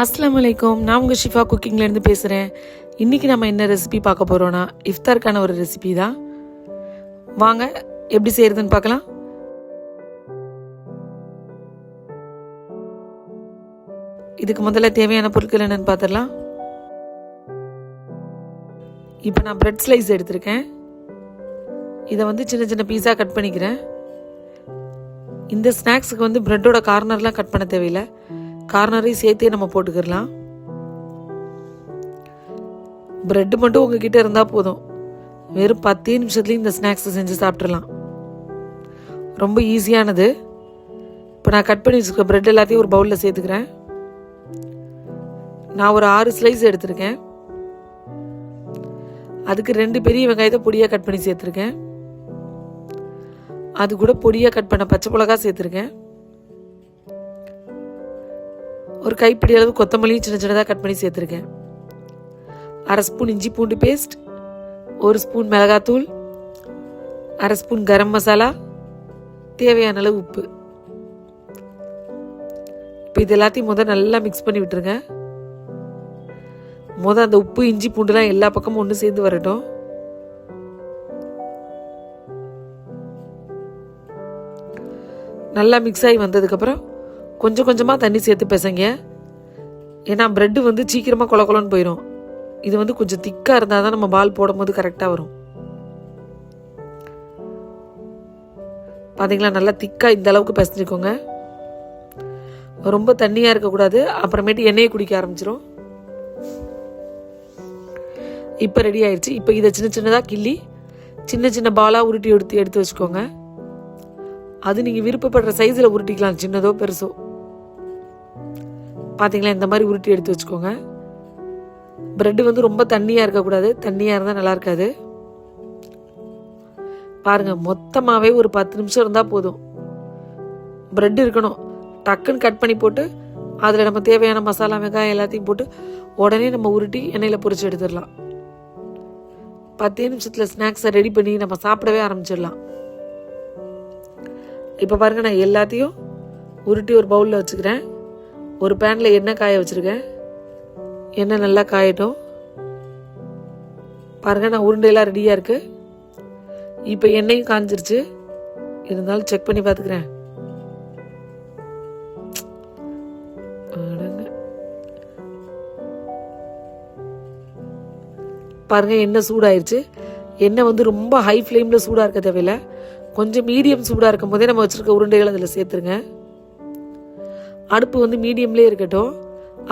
அஸ்ஸலாமு அலைக்கும். நான் உங்கள் ஷிஃபா குக்கிங்லேருந்து பேசுகிறேன். இன்றைக்கி நம்ம என்ன ரெசிபி பார்க்க போகிறோன்னா இஃப்தாருக்கான ஒரு ரெசிபி தான். வாங்க எப்படி செய்கிறதுன்னு பார்க்கலாம். இதுக்கு முதல்ல தேவையான பொருட்கள் என்னென்னு பார்த்துடலாம். இப்போ நான் பிரெட் ஸ்லைஸ் எடுத்திருக்கேன். இதை சின்ன சின்ன பீஸாக கட் பண்ணிக்கிறேன். இந்த ஸ்நாக்ஸுக்கு பிரெட்டோட கார்னர்லாம் கட் பண்ண தேவையில்லை, கார்னரையும் சேர்த்தே நம்ம போட்டுக்கிடலாம். பிரெட் மட்டும் உங்ககிட்ட இருந்தால் போதும், வெறும் 10 நிமிஷத்துலேயும் இந்த ஸ்நாக்ஸை செஞ்சு சாப்பிட்றலாம். ரொம்ப ஈஸியானது. இப்போ நான் கட் பண்ணி வச்சுருக்க பிரெட் எல்லாத்தையும் ஒரு பவுலில் சேர்த்துக்கிறேன். நான் ஒரு 6 ஸ்லைஸ் எடுத்திருக்கேன். அதுக்கு 2 பெரிய வெங்காயத்தை பொடியாக கட் பண்ணி சேர்த்துருக்கேன். அது கூட பொடியாக கட் பண்ண பச்சை மிளகா சேர்த்துருக்கேன். ஒரு கைப்பிடி அளவு கொத்தமல்லியும் சின்ன சின்னதாக கட் பண்ணி சேர்த்துருக்கேன். 1/2 ஸ்பூன் இஞ்சி பூண்டு பேஸ்ட், 1 ஸ்பூன் மிளகாத்தூள், 1/2 ஸ்பூன் கரம் மசாலா, தேவையான அளவு உப்பு. இப்போ இது எல்லாத்தையும் நல்லா மிக்ஸ் பண்ணி விட்டுருங்க. அந்த உப்பு இஞ்சி பூண்டுலாம் எல்லா பக்கமும் ஒன்று சேர்ந்து வரட்டும். நல்லா மிக்ஸ் ஆகி வந்ததுக்கப்புறம் கொஞ்சம் கொஞ்சமாக தண்ணி சேர்த்து பிசைங்க. ஏன்னா பிரெட்டு சீக்கிரமாக கொல கொலன்னு போயிடும். இது கொஞ்சம் திக்காக இருந்தால் தான் நம்ம பால் போடும்போது கரெக்டாக வரும். பார்த்தீங்களா, நல்லா திக்காக இந்த அளவுக்கு பிசைஞ்சுக்கோங்க. ரொம்ப தண்ணியாக இருக்கக்கூடாது, அப்புறமேட்டு எண்ணெயை குடிக்க ஆரம்பிச்சிடும். இப்போ ரெடி ஆயிடுச்சு. இப்போ இதை சின்ன சின்னதாக கிள்ளி சின்ன சின்ன பாலாக உருட்டி எடுத்து வச்சுக்கோங்க. அது நீங்கள் விருப்பப்படுற சைஸில் உருட்டிக்கலாம், சின்னதோ பெருசோ. பார்த்தீங்களா, இந்த மாதிரி உருட்டி எடுத்து வச்சுக்கோங்க. பிரெட்டு ரொம்ப தண்ணியாக இருக்கக்கூடாது, தண்ணியாக இருந்தால் நல்லா இருக்காது. பாருங்கள், மொத்தமாகவே ஒரு 10 நிமிஷம் இருந்தால் போதும். பிரெட் இருக்கணும், டக்குன்னு கட் பண்ணி போட்டு அதில் நம்ம தேவையான மசாலா வெங்காயம் எல்லாத்தையும் போட்டு உடனே நம்ம உருட்டி எண்ணெயில் பொரிச்சு எடுத்துடலாம். 10 நிமிஷத்தில் ஸ்நாக்ஸை ரெடி பண்ணி நம்ம சாப்பிடவே ஆரம்பிச்சிடலாம். இப்போ பாருங்கள், நான் எல்லாத்தையும் உருட்டி ஒரு பவுலில் வச்சுக்கிறேன். ஒரு பேனில் எண்ணெய் காய வச்சுருக்கேன். எண்ணெய் நல்லா காயட்டும். பாருங்கள், நான் உருண்டையெல்லாம் ரெடியாக இருக்குது. இப்போ எண்ணெயும் காஞ்சிருச்சு, இருந்தாலும் செக் பண்ணி பார்த்துக்கிறேன். பாருங்கள், எண்ணெய் சூடாயிருச்சு. எண்ணெய் ரொம்ப ஹை ஃப்ளேமில் சூடாக இருக்க தேவையில்லை, கொஞ்சம் மீடியம் சூடாக இருக்கும் போதே நம்ம வச்சுருக்க உருண்டைகள் அதில் சேர்த்துருங்க. அடுப்பு மீடியம்லேயே இருக்கட்டும்,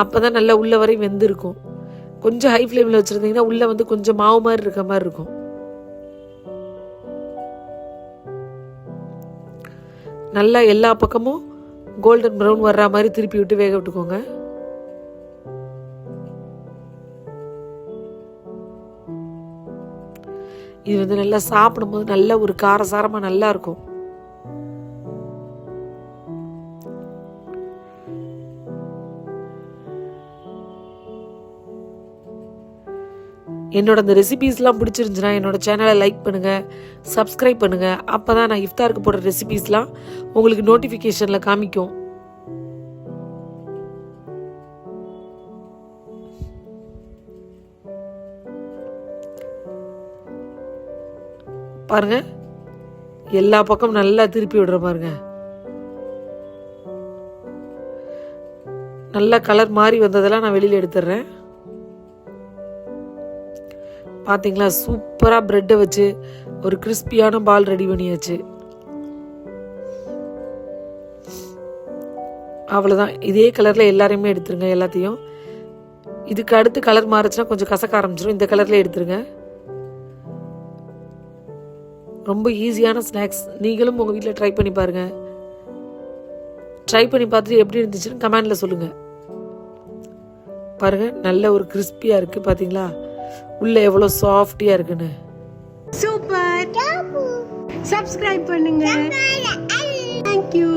அப்போ தான் நல்லா உள்ள வரை வெந்திருக்கும். கொஞ்சம் ஹை ஃப்ளேமில் வச்சுருந்தீங்கன்னா உள்ளே கொஞ்சம் மாவு மாதிரி இருக்க மாதிரி இருக்கும். நல்லா எல்லா பக்கமும் கோல்டன் ப்ரௌன் வர்ற மாதிரி திருப்பி விட்டு வேக விட்டுக்கோங்க. இது நல்லா சாப்பிடும்போது நல்ல ஒரு காரசாரமாக நல்லா இருக்கும். என்னோட அந்த ரெசிபீஸ்லாம் பிடிச்சிருந்துச்சுன்னா என்னோட சேனலை லைக் பண்ணுங்கள், சப்ஸ்கிரைப் பண்ணுங்கள். அப்போ தான் நான் இஃப்தாருக்கு போடுற ரெசிபீஸ்லாம் உங்களுக்கு நோட்டிஃபிகேஷனில் காமிக்கும். பாருங்க, எல்லா பக்கம் நல்லா திருப்பி விடுற பாருங்க. நல்லா கலர் மாறி வந்ததெல்லாம் நான் வெளியில் எடுத்துடுறேன். பார்த்தீங்களா, சூப்பராக பிரெட்டை வச்சு ஒரு கிறிஸ்பியான பால் ரெடி பண்ணியாச்சு. அவ்வளோதான். இதே கலரில் எல்லாரையுமே எடுத்துருங்க எல்லாத்தையும். இதுக்கு அடுத்து கலர் மாறுச்சுன்னா கொஞ்சம் கசக்க ஆரம்பிச்சிடும். இந்த கலரில் எடுத்துருங்க. ரொம்ப ஈஸியான ஸ்நாக்ஸ். நீங்களும் உங்கள் வீட்டில் ட்ரை பண்ணி பாருங்கள். ட்ரை பண்ணி பார்த்துட்டு எப்படி இருந்துச்சுன்னு கமெண்டில் சொல்லுங்கள். பாருங்கள், நல்ல ஒரு கிறிஸ்பியாக இருக்குது. பார்த்தீங்களா, உள்ளே எவ்வளோ சாஃப்டியாக இருக்குன்னு. சூப்பர். சப்ஸ்கிரைப் பண்ணுங்க. தேங்க்யூ.